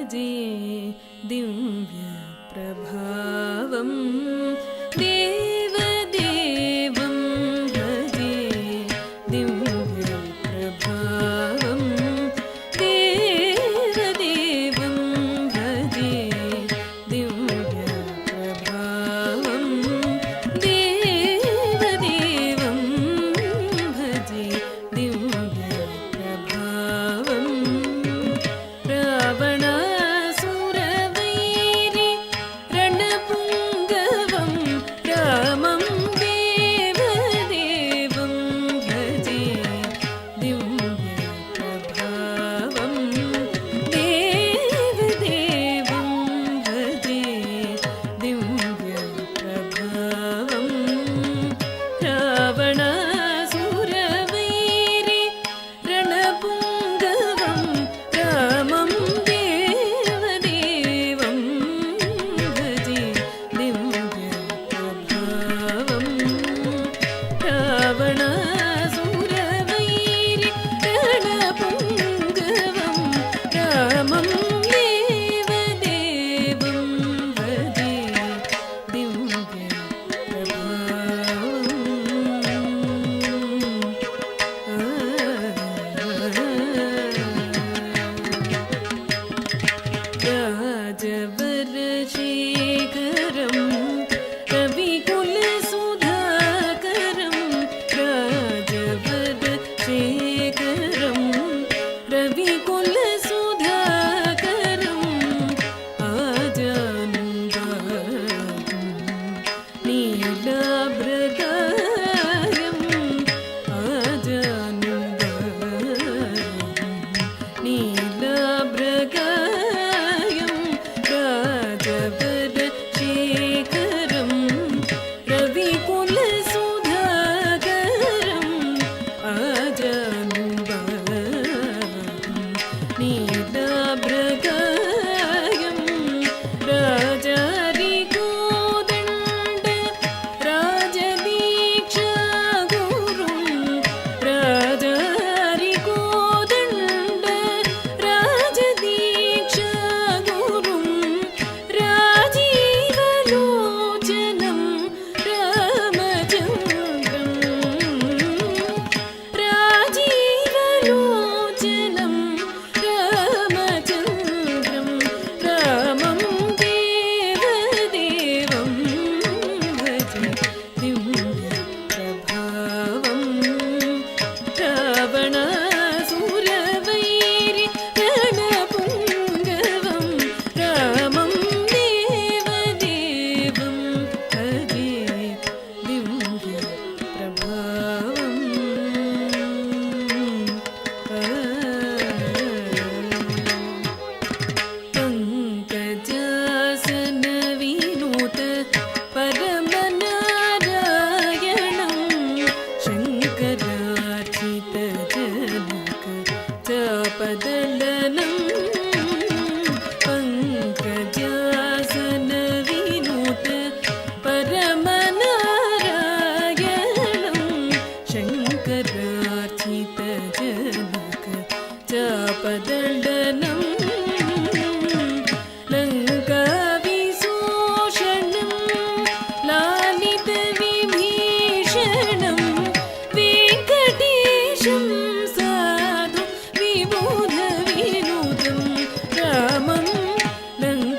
भजे दिव्यप्रभावं देवदेवं भजे दिव्यप्रभावं देवदेवं भजे दिव्यप्रभावं देवदेवं भजे दिव्यप्रभावं रावणासुरवैरि रणपुङ्गवं रामं देवदेवं भजे दिव्यप्रभावं देवदेवं भजे दिव्यप्रभावं रावणासुरवैरि रणपुङ्गवं रामं देवदेवं भजे दिव्यप्रभावं रावणासुरवैरि रणपुङ्गवं रामं देवदेवं भजे राजवरशेखरं रविकुलसुधाकरं राजवरशेखरं रविकुलसुधाकरम् आजानुबाहुं नीलाभ्रगायम् आजानुबाहुं नीलाभ्रगायं राजवरशेखरं रविकुलसुधाकरम् आजानुबाहुं नीलाभ्रगायं राजारिकोदण्ड राजदीक्षागुरुं राजारिकोदण्ड राजदीक्षागुरुं राजीवलोचनं रामचन्द्रं राजीवलोचनं रामचन्द्रं रामं देवदेवं भजे दिव्यप्रभावं रावणासुरवैरि रणपुङ्गवं रामं देवदेवं भजे पङ्कजासनविनुत परमनारायणं शङ्करार्चितजनक चापदलनं पङ्कजासनविनुत परमनारायणं शङ्करार्चितजनक चापदलनं लङ्काविशोषणं लालितविभीषणं वेङ्कटेशं साधु विबुधविनुतं रामं लङ्काविशोषणं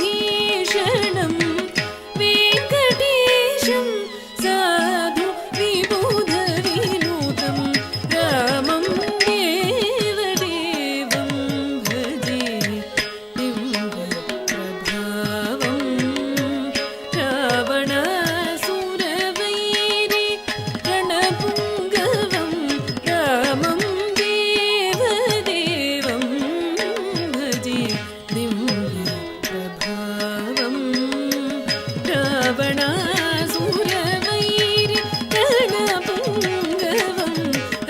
लालितविभीषणं वेङ्कटेशं साधु विबुधविनुतं रामं देवदेवं भजे दिव्यप्रभावं रावणासुरवैरि रणपुङ्गवं रामं देवदेवं भजे दिव्यप्रभावं रावणासुरवैरि रणपुङ्गवं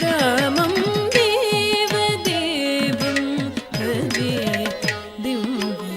रामं देवदेवं भजे दिव्यप्रभावम्